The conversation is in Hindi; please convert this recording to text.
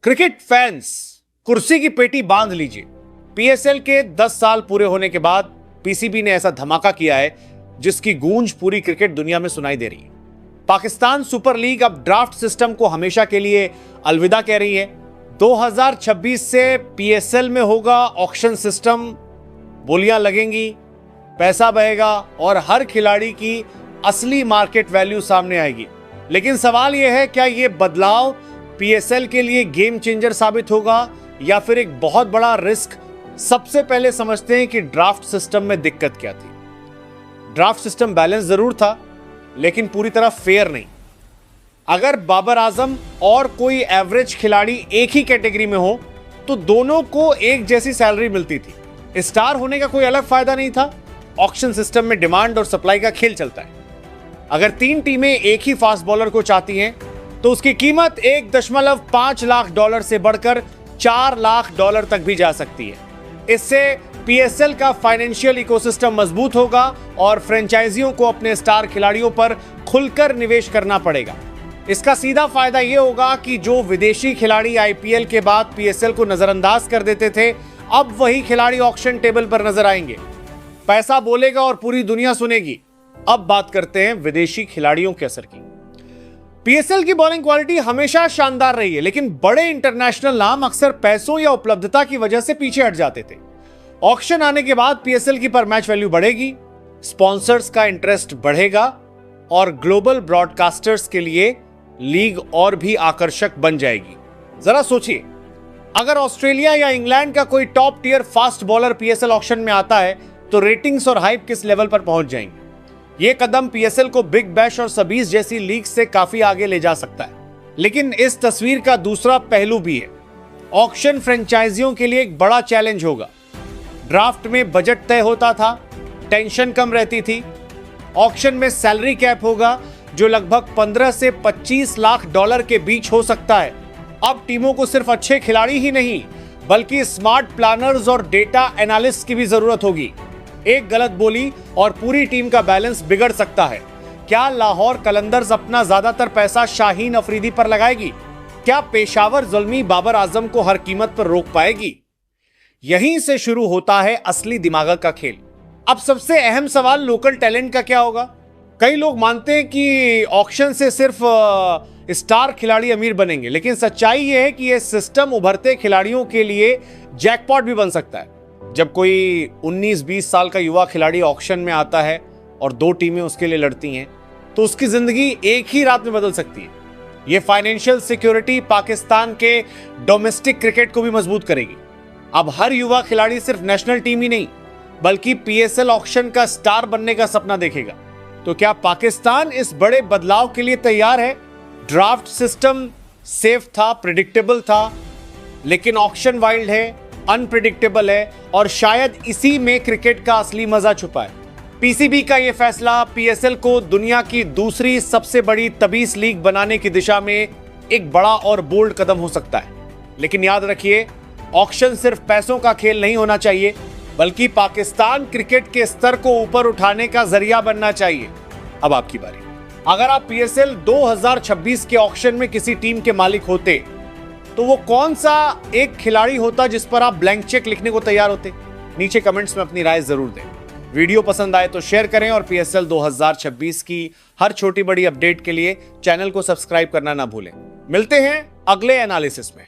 क्रिकेट फैंस कुर्सी की पेटी बांध लीजिए। पीएसएल के 10 साल पूरे होने के बाद पीसीबी ने ऐसा धमाका किया है जिसकी गूंज पूरी क्रिकेट दुनिया में सुनाई दे रही है। पाकिस्तान सुपर लीग अब ड्राफ्ट सिस्टम को हमेशा के लिए अलविदा कह रही है। 2026 से पीएसएल में होगा ऑक्शन सिस्टम, बोलियां लगेंगी, पैसा बहेगा और हर खिलाड़ी की असली मार्केट वैल्यू सामने आएगी। लेकिन सवाल यह है, क्या यह बदलाव पीएसएल के लिए गेम चेंजर साबित होगा या फिर एक बहुत बड़ा रिस्क? सबसे पहले समझते हैं कि ड्राफ्ट सिस्टम में दिक्कत क्या थी। ड्राफ्ट सिस्टम बैलेंस जरूर था, लेकिन पूरी तरह फेयर नहीं। अगर बाबर आजम और कोई एवरेज खिलाड़ी एक ही कैटेगरी में हो तो दोनों को एक जैसी सैलरी मिलती थी। स्टार होने का कोई अलग फायदा नहीं था। ऑक्शन सिस्टम में डिमांड और सप्लाई का खेल चलता है। अगर 3 टीमें एक ही फास्ट बॉलर को चाहती हैं तो उसकी कीमत $1.5 लाख से बढ़कर $4 लाख तक भी जा सकती है। इससे पीएसएल का फाइनेंशियल इकोसिस्टम मजबूत होगा और फ्रेंचाइजियों को अपने स्टार खिलाड़ियों पर खुलकर निवेश करना पड़ेगा। इसका सीधा फायदा यह होगा कि जो विदेशी खिलाड़ी आईपीएल के बाद पीएसएल को नजरअंदाज कर देते थे, अब वही खिलाड़ी ऑक्शन टेबल पर नजर आएंगे। पैसा बोलेगा और पूरी दुनिया सुनेगी। अब बात करते हैं विदेशी खिलाड़ियों के असर की। पीएसएल की बॉलिंग क्वालिटी हमेशा शानदार रही है, लेकिन बड़े इंटरनेशनल नाम अक्सर पैसों या उपलब्धता की वजह से पीछे हट जाते थे। ऑक्शन आने के बाद पीएसएल की पर मैच वैल्यू बढ़ेगी, स्पॉन्सर्स का इंटरेस्ट बढ़ेगा और ग्लोबल ब्रॉडकास्टर्स के लिए लीग और भी आकर्षक बन जाएगी। जरा सोचिए, अगर ऑस्ट्रेलिया या इंग्लैंड का कोई top tier fast bowler PSL auction में आता है तो रेटिंग्स और हाइप किस लेवल पर पहुंच जाएंगे। यह कदम पीएसएल को बिग बैश और सबीज जैसी लीग से काफी आगे ले जा सकता है। लेकिन इस तस्वीर का दूसरा पहलू भी है। ऑक्शन फ्रेंचाइजियों के लिए एक बड़ा चैलेंज होगा। ड्राफ्ट में बजट तय होता था, टेंशन कम रहती थी। ऑक्शन में सैलरी कैप होगा जो लगभग 15 से 25 लाख डॉलर के बीच हो सकता है। अब टीमों को सिर्फ अच्छे खिलाड़ी ही नहीं, बल्कि स्मार्ट प्लानर्स और डेटा एनालिस्ट की भी जरूरत होगी। एक गलत बोली और पूरी टीम का बैलेंस बिगड़ सकता है। क्या लाहौर कलंदर्स अपना ज्यादातर पैसा शाहीन अफरीदी पर लगाएगी? क्या पेशावर जुल्मी बाबर आजम को हर कीमत पर रोक पाएगी? यहीं से शुरू होता है असली दिमाग का खेल। अब सबसे अहम सवाल, लोकल टैलेंट का क्या होगा? कई लोग मानते हैं कि ऑक्शन से सिर्फ स्टार खिलाड़ी अमीर बनेंगे, लेकिन सच्चाई यह है कि यह सिस्टम उभरते खिलाड़ियों के लिए जैकपॉट भी बन सकता है। जब कोई 19-20 साल का युवा खिलाड़ी ऑक्शन में आता है और 2 टीमें उसके लिए लड़ती हैं, तो उसकी जिंदगी एक ही रात में बदल सकती है। यह फाइनेंशियल सिक्योरिटी पाकिस्तान के डोमेस्टिक क्रिकेट को भी मजबूत करेगी। अब हर युवा खिलाड़ी सिर्फ नेशनल टीम ही नहीं, बल्कि पीएसएल ऑक्शन का स्टार बनने का सपना देखेगा। तो क्या पाकिस्तान इस बड़े बदलाव के लिए तैयार है? ड्राफ्ट सिस्टम सेफ था, प्रिडिक्टेबल था, लेकिन ऑक्शन वाइल्ड है, अनप्रिडिक्टेबल है और शायद इसी में क्रिकेट का असली मजा छुपा है। पीसीबी का यह फैसला पीएसएल को दुनिया की दूसरी सबसे बड़ी तबीस लीग बनाने की दिशा में एक बड़ा और बोल्ड कदम हो सकता है। लेकिन याद रखिए, ऑक्शन सिर्फ पैसों का खेल नहीं होना चाहिए, बल्कि पाकिस्तान क्रिकेट के स्तर को ऊपर उठाने का जरिया बनना चाहिए। अब आपकी बारी। अगर आप पीएसएल 2026 के ऑक्शन में किसी टीम के मालिक होते तो वो कौन सा एक खिलाड़ी होता जिस पर आप ब्लैंक चेक लिखने को तैयार होते? नीचे कमेंट्स में अपनी राय जरूर दें। वीडियो पसंद आए तो शेयर करें और पीएसएल 2026 की हर छोटी बड़ी अपडेट के लिए चैनल को सब्सक्राइब करना ना भूलें। मिलते हैं अगले एनालिसिस में।